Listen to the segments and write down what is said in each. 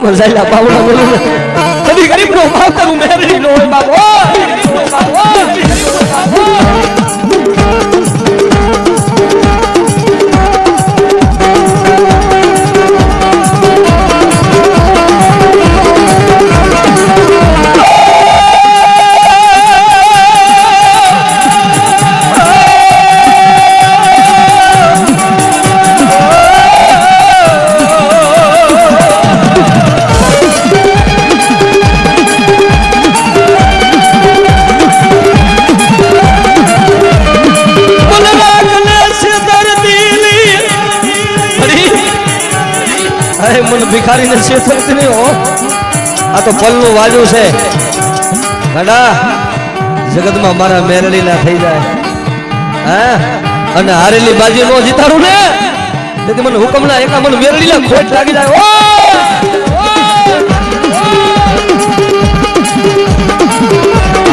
મજાઈલા બાવડા બોલું કદી ગરીબ નો ભાવ કરું મેરી નો હોય બાબો मन भिखारी ने छेड़ती नहीं हो आ तो फल नु वाजू से गड़ा जगत में हमारा मेरली ना થઈ જાય हैं અને હારેલી બાજી નો જીતાડું ને તેથી મને હુકમ ના એકા મને મેરલી ના ખોટ લાગી જાય ઓ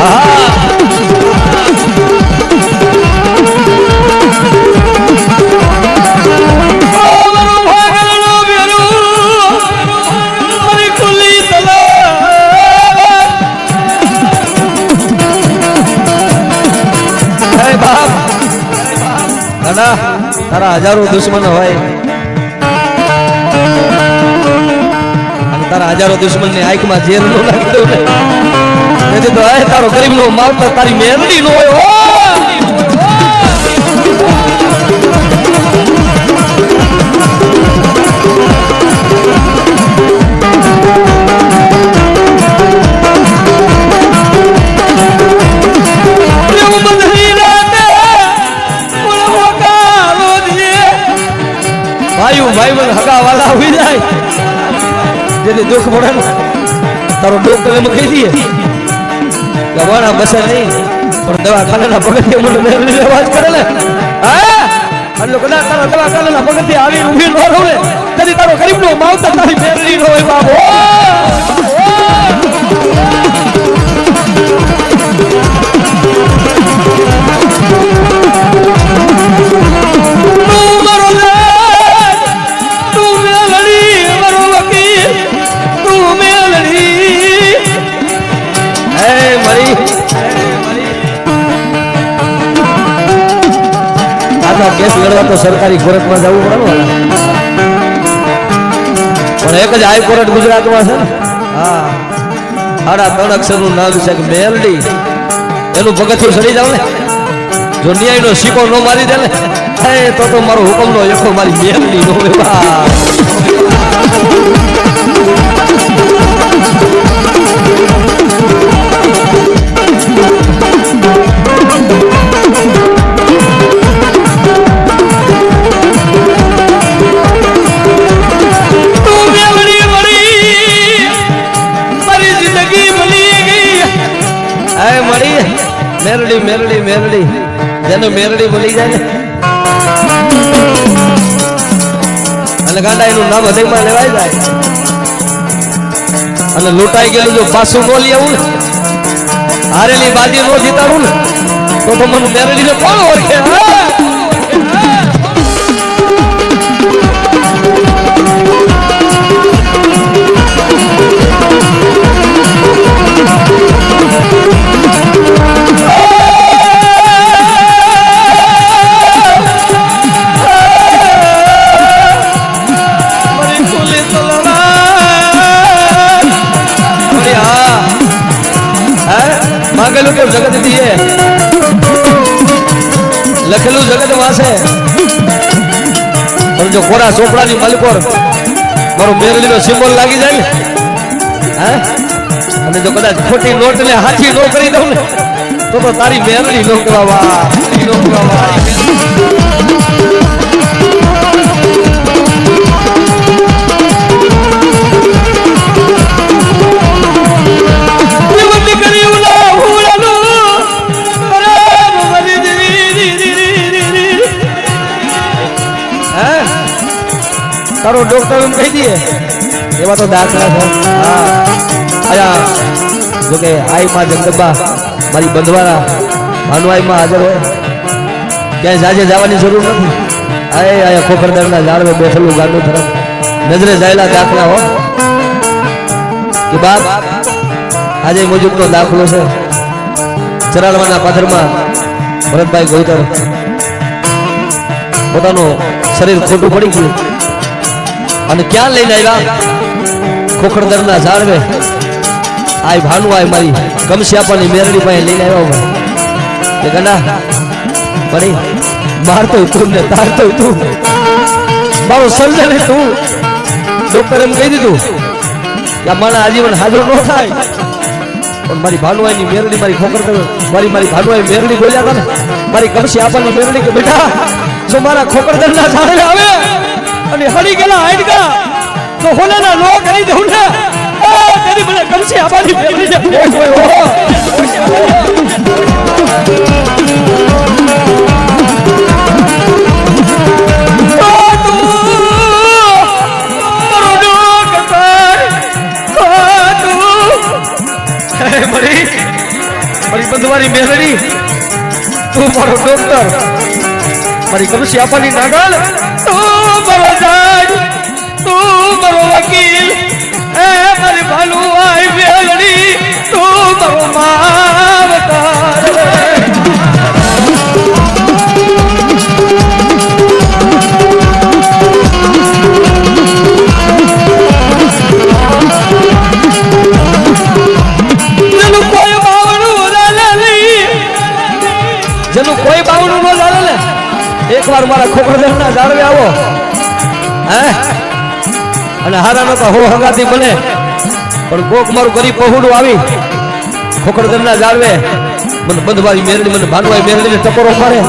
આહા तारा हजारों दुश्मन होय तारा हजारों दुश्मन ने आंख में जेर नो लागी दो ने तो आए तारो गरीब नो मावतर तारी मेरडी नो होय भाई मन हगा वाला हुई जाए यदि दुख पड़े ना तारो डॉक्टर ने कही दिए गवाना बसे नहीं पर दवा खाने ना पकड़ मन मेरे आवाज करे ले हां अन लोग ना तारा दवा खाने ना पकड़ के आवी उभी न होवे यदि तारो गरीब नो मावतर तारी मेरली न होय बाबू केस लड़वा तो सरकारी कोर्ट में जाऊ पड़े पण एक ज हाई कोर्ट गुजरात में है हां आड़ा 3 अक्षर नु नाम છે મેરડી એનું ભગતથી સડી જાવ ને જો ન્યાય નો સિકો નો મારી દે ને એ તો મારો હુકમ નો એકો મારી મેરડી નો બા मेरडी मेरडी मेरडी जेने मेरडी बोली जाए अने गांडा एनु नाम हृदय में लेवाई जाए अने लूटाई गेलू जो पासू बोली आऊं हारेली बाजी नो जीताडू ने तो मन मेरडी ने कोण ओळखे मांगेलू के जगत दिए लखेलू जगत वासे और जो कोरा चोपड़ा नी मलकोर मारो मेरली नो सिंबल लागी जाए हैं अने जो कदा खोटी नोट ने हाथी नो करी दઉં ने तो तारी मेरली नो कवा नो कवा तारो डॉक्टर ने कही दिए एवा तो दाखला है हां आया जो के आई मां जगदंबा मारी बंधवारा भानुआई में हाजर है क्या जाजे जावानी जरूर नहीं आए आया खोखरदार ना झाड़ में बैठेलू गांडू तरफ नजरे जायला दाखला हो કે બાપ આજે મોજૂદનો દાખલો છે ચરાડવાના પાદરમાં ભરતભાઈ ગોઈતર પોતાનું શરીર ખોટું પડી ગયું અને ક્યાં લઈને આવ્યા ખોખરદરના ઝાડવે આય ભાનુ આય મારી કમશ્યાપાની મેરડી પાસે લઈને આવ્યો કે ગંડા પડી મારતો તું ને તારતો તું મારો સર્જન તું ડોક્ટર એમ કહી દીધું કે મારા આજીવન હાજર ન થાય પણ મારી ભાનુઆઈની મેરડી મારી ખોખરદર મારી ભાનુઆઈ મેરડી બોલ્યા હતા ને મારી કમશ્યાપાની મેરડી કે બેટા જો મારા ખોખરદરના ઝાડવે આવે અને હળી ગયેલા હાડકા તો હોનાના નો કરી દઉં ને તેરી મને કમસે આબાની ફેરવી છે મારી બંધવારી મેલડી તું મારો ડોક્ટર મારી કમસે આબાની નાગલ તું મારો જજ તું મારો વકીલ એ મારી ભાલુ આઈ મેલડી તું મારો માવતાર જેનું કોઈ બાવણું ન ચાલે ને એકવાર મારા ખોખરદરના ઝાડવે આવો હે અને હારાનો તો હો હંગાતી બને પણ કોક મારું ગરીબ પહોડું આવી ખોખરદરના ઝાડવે મને બંધવારી મેરડી મને ભાનવાઈ મેરડીને ટકોરો મારે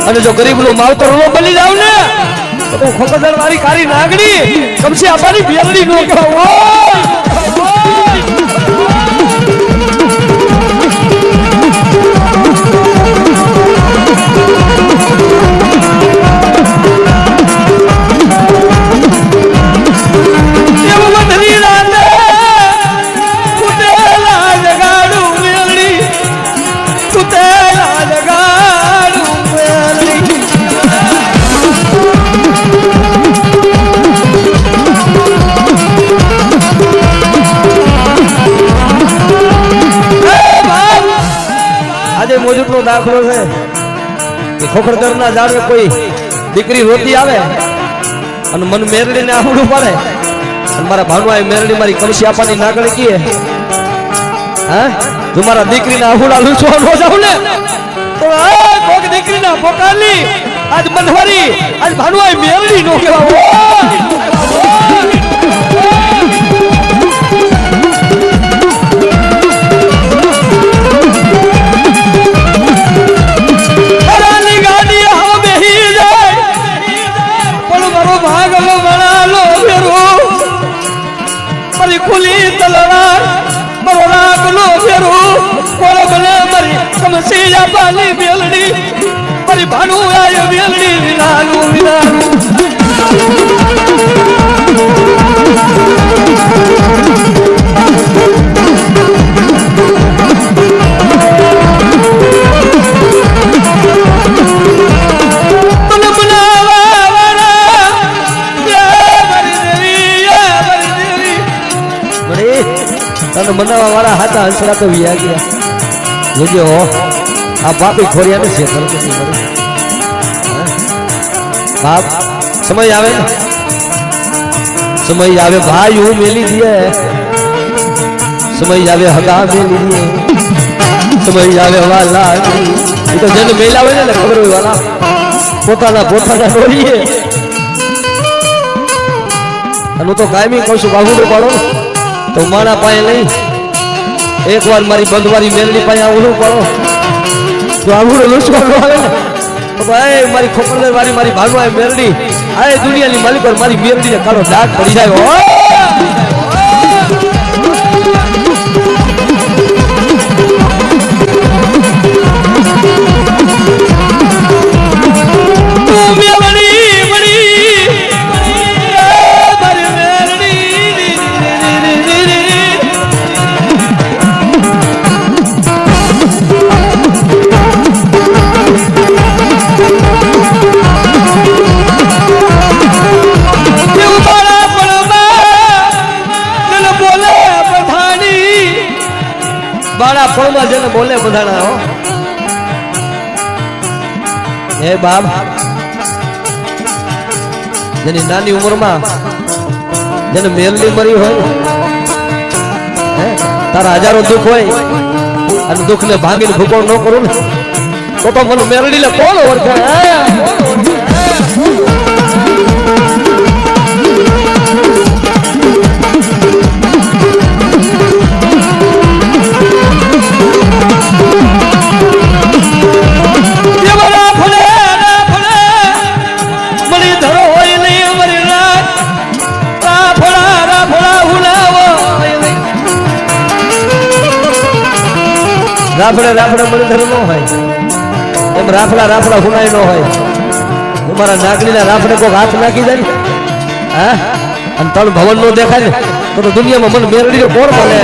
અને જો ગરીબનું માવતર ન બની જાવ ને તો હું ખોખરદર વાળી કારી નાગડી કમસે આપાની મેરડી નો કહેવાય મોજૂદનો દાખલો છે કે ખોખરદરના ઝાડવે કોઈ દીકરી રોતી આવે અને મન મેરડીને આહુડું પડે અને મારા ભાનુઆઈ મેરડી મારી કમશ્યાપાની નાગણી કીએ હા જો મારા દીકરીના આહુડા લૂછવા ન જાવ ને તો કોક દીકરીના પોકાલી આજ બંધવારી આજ ભાનુઆઈ મેરડી નો કહેવાય ખુલી તલવાર મારો રાખલો ફેરો કોળો બને મારી કમસી આપાની મેલડી મારી ભાનુ આય મેલડી વિનાનું વિનાનું મનાવા વાળા હાથા હંસડા તો વિયા ગયા જોજો આ બાપી ખોરિયા ને છે બાપ સમય આવે ભાઈ હું મેલી દીએ સમય આવે હગા મેલી દીએ સમય આવે વાલા એ તો જેને મેલાવે ને ખબર હોય વાલા પોતાના ડોરીએ અને તો કાયમી કહું છું બાબુડો પાડો તો મારા પાસે નહીં એકવાર મારી બંધવારી મેલની પાસે આવડું પડો તો આવડું લૂસવાનું આવે ને તો ભાઈ મારી ખોખરદર વાળી મારી ભાનવાઈ મેરડી આ દુનિયાની માલિક પર મારી મેરડીને કાળો દાગ પડી જાય You બાળા ફળમાં જેને બોલે બધાના હો હે બાપ જેની નાની ઉંમરમાં જેને મેલની મરી હોય હે તારા હજારો દુઃખ હોય અને દુઃખને ભાંગીને ભૂકો ન કરું ને તો મને મેરડી લે કોણ ઓળખે રાફડે રાફડે મળી ન હોય એમ રાફડા હુનાય ન હોય તમારા નાગણીના રાફડે કોઈ હાથ નાખી જાય હા અને તળ ભવન નો દેખાય ને તો દુનિયામાં મને મેરડી કોણ મળે